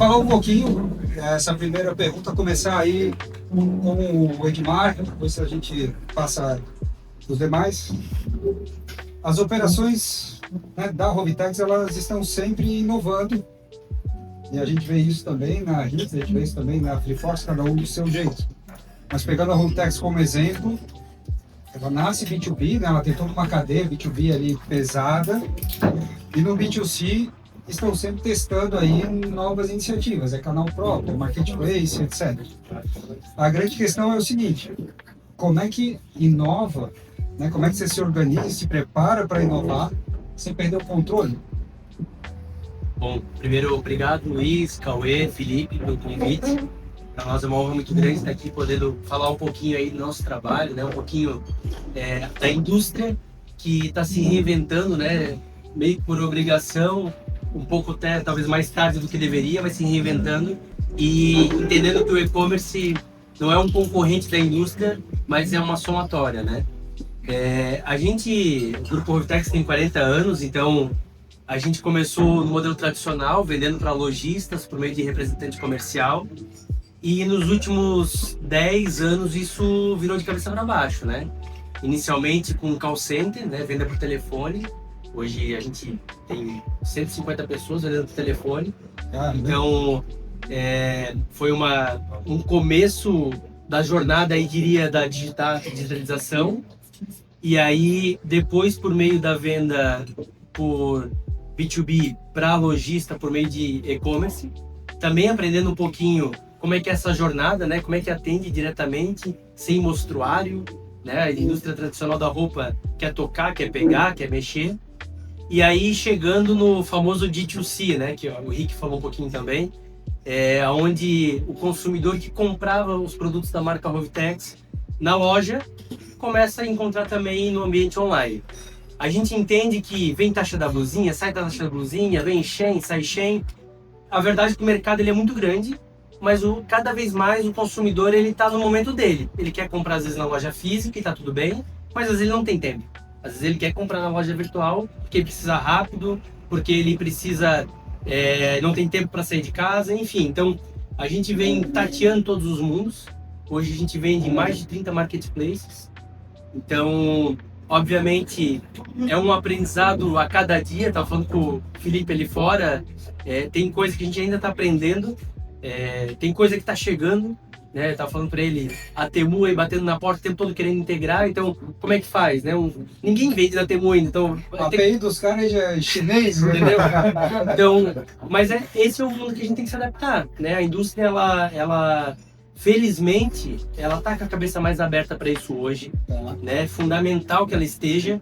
falar um pouquinho, essa primeira pergunta, começar aí com o Edmar, depois a gente passa os demais. As operações, né, da Rovitex, elas estão sempre inovando, e a gente vê isso também na Hits, a gente vê isso também na Freeforce, cada um do seu jeito. Mas pegando a Rovitex como exemplo, ela nasce B2B, né, ela tem toda uma cadeia B2B ali pesada, e no B2C estão sempre testando aí novas iniciativas, é canal próprio, marketplace, etc. A grande questão é o seguinte: como é que inova, né? Como é que você se organiza, se prepara para inovar sem perder o controle? Bom, primeiro, obrigado Luiz, Cauê, Felipe pelo convite. Para nós é uma honra muito grande estar aqui podendo falar um pouquinho aí do nosso trabalho, né? Um pouquinho da indústria que está se reinventando, né? Meio que por obrigação, um pouco até talvez mais tarde do que deveria, mas se reinventando e entendendo que o e-commerce não é um concorrente da indústria, mas é uma somatória, né? O Grupo Rovitex tem 40 anos, então a gente começou no modelo tradicional, vendendo para lojistas por meio de representante comercial, e nos últimos 10 anos isso virou de cabeça para baixo, né? Inicialmente com call center, né? Venda por telefone. Hoje a gente tem 150 pessoas vendendo por telefone. Então foi um começo da jornada, aí diria, da digitalização. E aí depois, por meio da venda por B2B para lojista por meio de e-commerce, também aprendendo um pouquinho como é que é essa jornada, né? Como é que atende diretamente, sem mostruário, né? A indústria tradicional da roupa quer tocar, quer pegar, quer mexer. E aí chegando no famoso D2C, né? Que o Rick falou um pouquinho também, onde o consumidor que comprava os produtos da marca Rovitex na loja começa a encontrar também no ambiente online. A gente entende que vem taxa da blusinha, sai taxa da blusinha, vem Shein, sai Shein. A verdade é que o mercado ele é muito grande, mas cada vez mais o consumidor ele está no momento dele. Ele quer comprar às vezes na loja física e está tudo bem, mas às vezes ele não tem tempo. Às vezes ele quer comprar na loja virtual porque ele precisa rápido, porque ele precisa não tem tempo para sair de casa, enfim. Então a gente vem tateando todos os mundos. Hoje a gente vende em mais de 30 marketplaces. Então, obviamente, é um aprendizado a cada dia. Estava falando com o Felipe ali fora, tem coisa que a gente ainda está aprendendo, tem coisa que está chegando, né? Estava falando para ele, a Temu aí batendo na porta o tempo todo querendo integrar, então como é que faz, né? Ninguém vende na Temu ainda, então... A API dos caras é chinês, entendeu? Então, mas esse é o mundo que a gente tem que se adaptar, né? A indústria, ela felizmente, ela está com a cabeça mais aberta para isso hoje, né? É fundamental que ela esteja,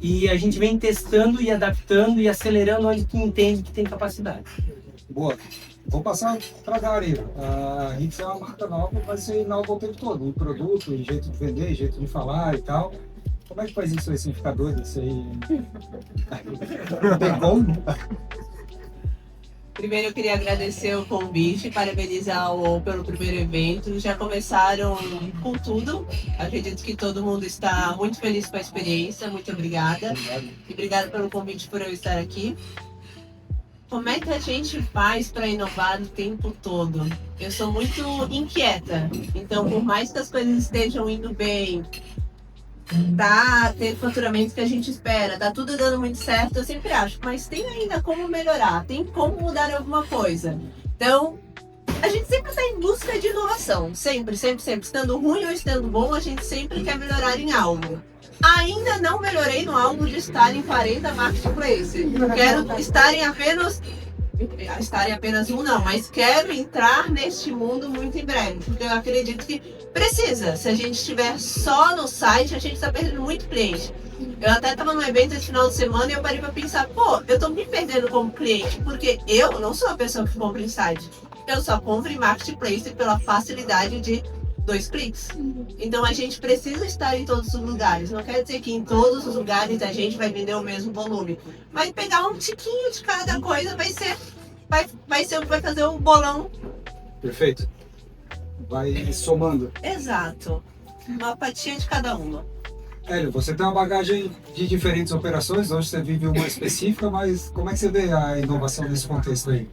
e a gente vem testando e adaptando e acelerando onde que entende que tem capacidade. Boa. Vou passar para a Dari. A Hits é uma marca nova, mas você inova o tempo todo, em produto, em jeito de vender, em jeito de falar e tal. Como é que faz isso aí, sem ficar doido? Isso aí... Tem como? Primeiro eu queria agradecer o convite, parabenizar pelo primeiro evento. Já começaram com tudo. Acredito que todo mundo está muito feliz com a experiência. Muito obrigada. E obrigada pelo convite por eu estar aqui. Como é que a gente faz para inovar o tempo todo? Eu sou muito inquieta. Então, por mais que as coisas estejam indo bem, tem faturamento que a gente espera, tá tudo dando muito certo, eu sempre acho, mas tem ainda como melhorar, tem como mudar alguma coisa. Então, a gente sempre está em busca de inovação, sempre, estando ruim ou estando bom, a gente sempre quer melhorar em algo. Ainda não melhorei no algo de estar em 40 marketplaces, quero estar em apenas um não, mas quero entrar neste mundo muito em breve, porque eu acredito que precisa. Se a gente estiver só no site, a gente está perdendo muito cliente. Eu até estava num evento esse final de semana e eu parei para pensar, eu estou me perdendo como cliente, porque eu não sou a pessoa que compra em site. Eu só compro em marketplace pela facilidade de 2 cliques. Então a gente precisa estar em todos os lugares. Não quer dizer que em todos os lugares a gente vai vender o mesmo volume. Mas pegar um tiquinho de cada coisa vai fazer o bolão. Perfeito. Vai somando. Exato. Uma fatia de cada uma. Hélio, você tem uma bagagem de diferentes operações, hoje você vive uma específica, mas como é que você vê a inovação nesse contexto aí?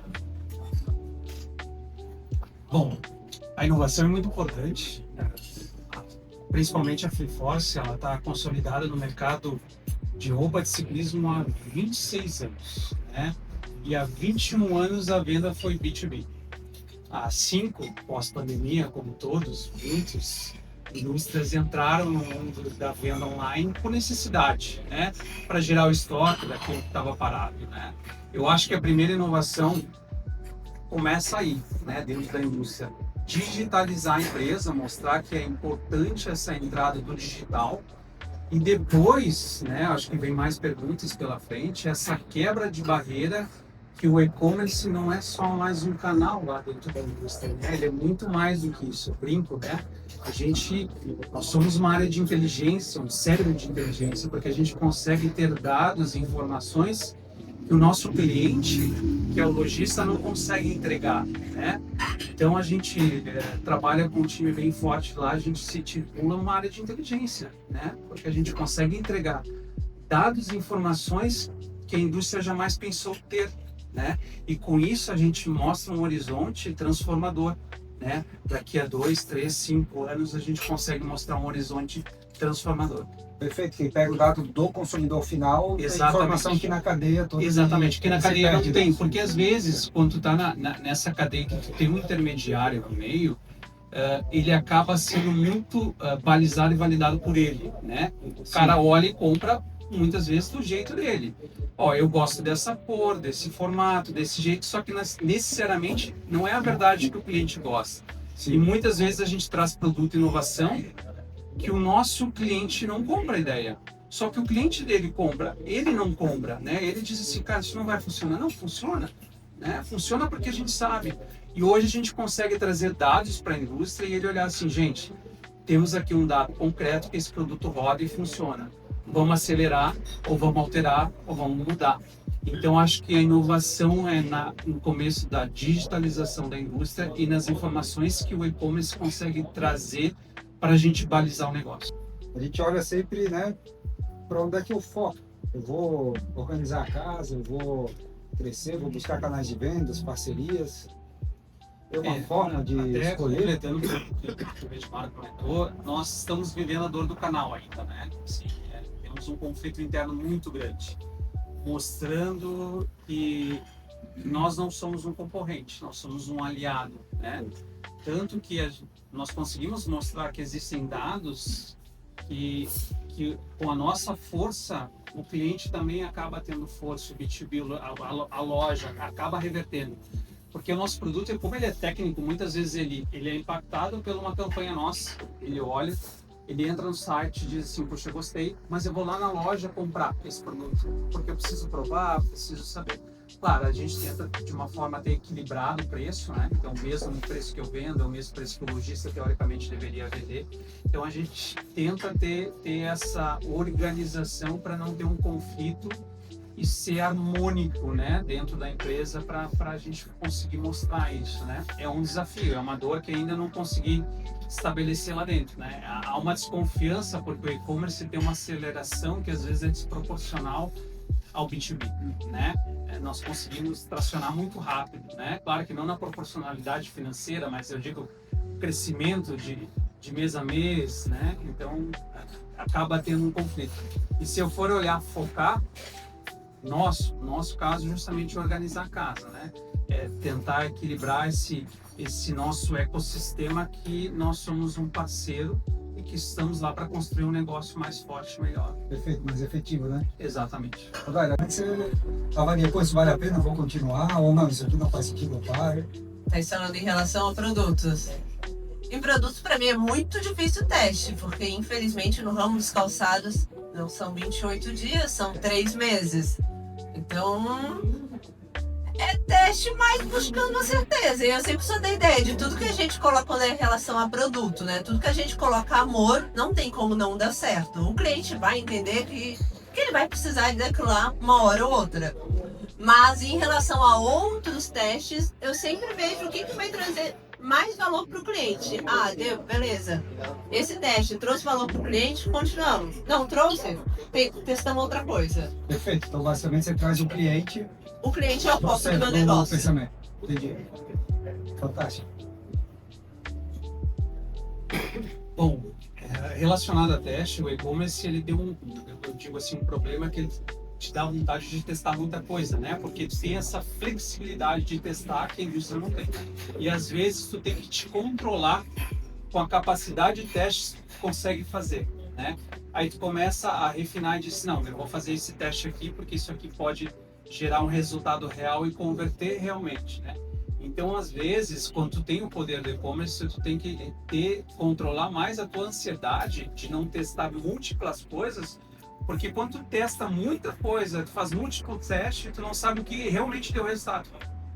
Bom, a inovação é muito importante, né? Principalmente a Free Force, ela está consolidada no mercado de roupa de ciclismo há 26 anos, né? E há 21 anos a venda foi B2B. Há 5, pós-pandemia, como todos, muitas indústrias entraram no mundo da venda online por necessidade, né? Para gerar o estoque daquilo que estava parado, né? Eu acho que a primeira inovação começa aí, né? Dentro da indústria. Digitalizar a empresa, mostrar que é importante essa entrada do digital. E depois, né, acho que vem mais perguntas pela frente, essa quebra de barreira que o e-commerce não é só mais um canal lá dentro da indústria, né? Ele é muito mais do que isso. Eu brinco, né? Nós somos uma área de inteligência, um cérebro de inteligência, porque a gente consegue ter dados e informações que o nosso cliente, que é o lojista, não consegue entregar, né? Então a gente trabalha com um time bem forte lá, a gente se titula uma área de inteligência, né? Porque a gente consegue entregar dados e informações que a indústria jamais pensou ter, né? E com isso a gente mostra um horizonte transformador, né? Daqui a 2, 3, 5 anos a gente consegue mostrar um horizonte transformador. Perfeito, que pega o dado do consumidor final, a informação que na cadeia toda. Exatamente, que na cadeia não tem, porque às vezes quando tu tá nessa cadeia que tu tem um intermediário no meio, ele acaba sendo muito balizado e validado por ele, né? O cara olha e compra muitas vezes do jeito dele. Ó, eu gosto dessa cor, desse formato, desse jeito, só que necessariamente não é a verdade que o cliente gosta. Sim. E muitas vezes a gente traz produto e inovação que o nosso cliente não compra a ideia. Só que o cliente dele compra, ele não compra, né? Ele diz assim, cara, isso não vai funcionar. Não, funciona, né? Funciona porque a gente sabe. E hoje a gente consegue trazer dados para a indústria e ele olhar assim, gente, temos aqui um dado concreto que esse produto roda e funciona. Vamos acelerar, ou vamos alterar, ou vamos mudar. Então, acho que a inovação é no começo da digitalização da indústria e nas informações que o e-commerce consegue trazer para a gente balizar o negócio. A gente olha sempre, né, para onde é que eu foco. Eu vou organizar a casa, eu vou crescer, vou buscar canais de vendas, parcerias. É uma forma de até escolher. Completando o que o Edmar comentou, nós estamos vivendo a dor do canal ainda, né? Assim, temos um conflito interno muito grande, mostrando que nós não somos um concorrente, nós somos um aliado, né? Tanto que nós conseguimos mostrar que existem dados que com a nossa força, o cliente também acaba tendo força, o B2B, a loja acaba revertendo. Porque o nosso produto, como ele é técnico, muitas vezes ele é impactado por uma campanha nossa. Ele olha, ele entra no site e diz assim, poxa, gostei, mas eu vou lá na loja comprar esse produto, porque eu preciso provar, preciso saber. Claro, a gente tenta de uma forma até equilibrado o preço, né? Então, mesmo o preço que eu vendo é o mesmo preço que o lojista teoricamente deveria vender. Então, a gente tenta ter essa organização para não ter um conflito e ser harmônico, né, dentro da empresa para a gente conseguir mostrar isso, né? É um desafio, é uma dor que ainda não consegui estabelecer lá dentro, né? Há uma desconfiança porque o e-commerce tem uma aceleração que às vezes é desproporcional ao B2B, né? Nós conseguimos tracionar muito rápido, né? Claro que não na proporcionalidade financeira, mas eu digo crescimento de mês a mês, né? Então acaba tendo um conflito. E se eu for olhar, focar nosso caso, justamente organizar a casa, né? Tentar equilibrar esse nosso ecossistema que nós somos um parceiro e que estamos lá para construir um negócio mais forte, melhor. Perfeito, mais efetivo, né? Exatamente. Vai, você avalia, pô, isso vale a pena, vou continuar, ou não, isso aqui não faz sentido, eu paro. Tá falando em relação a produtos. Em produtos, para mim, é muito difícil o teste, porque infelizmente no ramo dos calçados não são 28 dias, são 3 meses. Então, é teste mais buscando a certeza. E eu sempre sou da ideia de tudo que a gente coloca quando é em relação a produto, né? Tudo que a gente coloca amor, não tem como não dar certo. O cliente vai entender que ele vai precisar daquilo lá uma hora ou outra. Mas em relação a outros testes, eu sempre vejo o que vai trazer mais valor para o cliente. Ah, deu, beleza. Esse teste trouxe valor para o cliente, continuamos. Não trouxe? Testamos outra coisa. Perfeito. Então, basicamente, você traz o cliente. O cliente é o foco do meu negócio. Pensamento. Entendi. Fantástico. Bom, relacionado a teste, o e-commerce ele deu eu digo assim, um problema que ele te dá vontade de testar muita coisa, né? Porque tu tem essa flexibilidade de testar que a indústria não tem. E às vezes tu tem que te controlar com a capacidade de testes que tu consegue fazer, né? Aí tu começa a refinar e diz, não, eu vou fazer esse teste aqui porque isso aqui pode gerar um resultado real e converter realmente, né? Então, às vezes, quando tu tem o poder do e-commerce, tu tem que controlar mais a tua ansiedade de não testar múltiplas coisas, porque quando tu testa muita coisa, tu faz múltiplos testes, tu não sabe o que realmente deu resultado,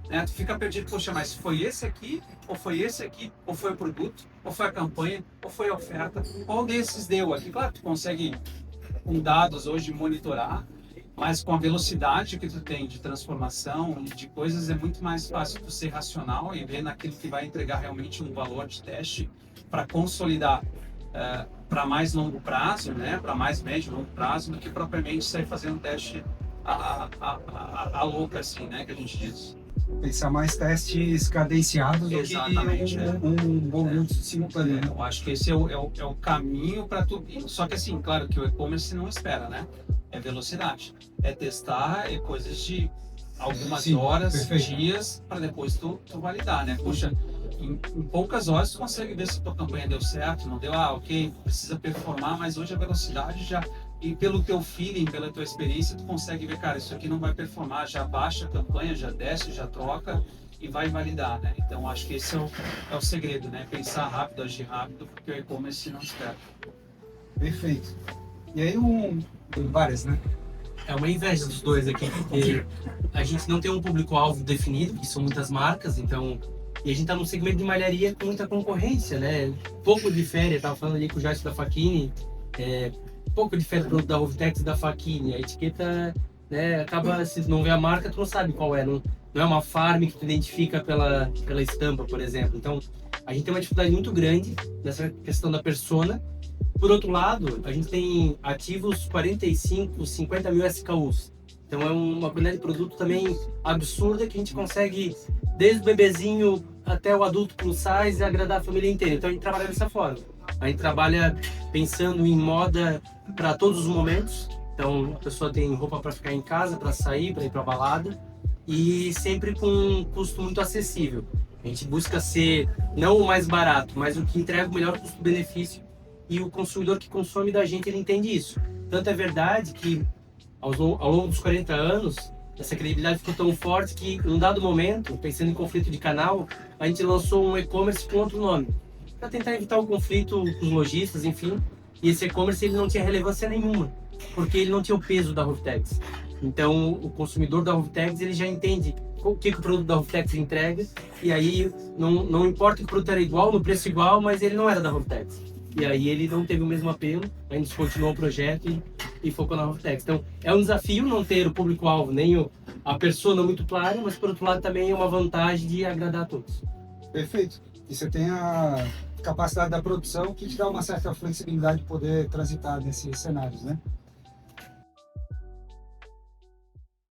né? Tu fica perdido, poxa, mas foi esse aqui, ou foi esse aqui, ou foi o produto, ou foi a campanha, ou foi a oferta, qual desses deu aqui? Claro, tu consegue, com dados hoje, monitorar, mas com a velocidade que tu tem de transformação e de coisas, é muito mais fácil tu ser racional e ver naquilo que vai entregar realmente um valor de teste para consolidar para mais longo prazo, né? Para mais médio e longo prazo, do que propriamente sair fazendo teste a louca, assim, né? Que a gente diz. Pensar mais testes cadenciados do que um volume simultâneo. Né? Eu acho que esse é o caminho para tu. Só que assim, claro que o e-commerce não espera, né? É velocidade. É testar coisas de algumas horas, perfeito. Dias, para depois tu validar, né? Puxa, em poucas horas tu consegue ver se a tua campanha deu certo, não deu, ok, precisa performar, mas hoje a velocidade já... E pelo teu feeling, pela tua experiência, tu consegue ver, cara, isso aqui não vai performar, já baixa a campanha, já desce, já troca e vai validar, né? Então acho que esse é o segredo, né? Pensar rápido, agir rápido, porque o e-commerce não espera. Perfeito. E aí tem várias, né? É uma inveja dos dois aqui, porque a gente não tem um público-alvo definido, que são muitas marcas, então... E a gente tá num segmento de malharia com muita concorrência, né? Pouco difere, eu tava falando ali com o Joyce da Facchini, pouco difere do produto da Rovitex e da Facchini. A etiqueta, né, acaba, se não vê a marca, tu não sabe qual é. Não é uma farm que tu identifica pela estampa, por exemplo. Então, a gente tem uma dificuldade muito grande nessa questão da persona. Por outro lado, a gente tem ativos 45, 50 mil SKUs. Então, é uma quantidade de produto também absurda que a gente consegue, desde o bebezinho até o adulto plus size, agradar a família inteira. Então, a gente trabalha dessa forma. A gente trabalha pensando em moda para todos os momentos. Então, a pessoa tem roupa para ficar em casa, para sair, para ir para balada, e sempre com um custo muito acessível. A gente busca ser não o mais barato, mas o que entrega o melhor custo-benefício, e o consumidor que consome da gente, ele entende isso. Tanto é verdade que ao longo dos 40 anos, essa credibilidade ficou tão forte que, em um dado momento, pensando em conflito de canal, a gente lançou um e-commerce com outro nome, para tentar evitar o conflito com os lojistas, enfim. E esse e-commerce ele não tinha relevância nenhuma, porque ele não tinha o peso da Rovitex. Então, o consumidor da Rovitex, ele já entende o que o produto da Rovitex entrega, e aí não importa que o produto era igual, no preço igual, mas ele não era da Rovitex. E aí ele não teve o mesmo apelo, a gente continuou o projeto e focou na Rovitex. Então, é um desafio não ter o público-alvo, nem a persona muito clara, mas por outro lado também é uma vantagem de agradar a todos. Perfeito. E você tem a capacidade da produção que te dá uma certa flexibilidade de poder transitar nesses cenários, né?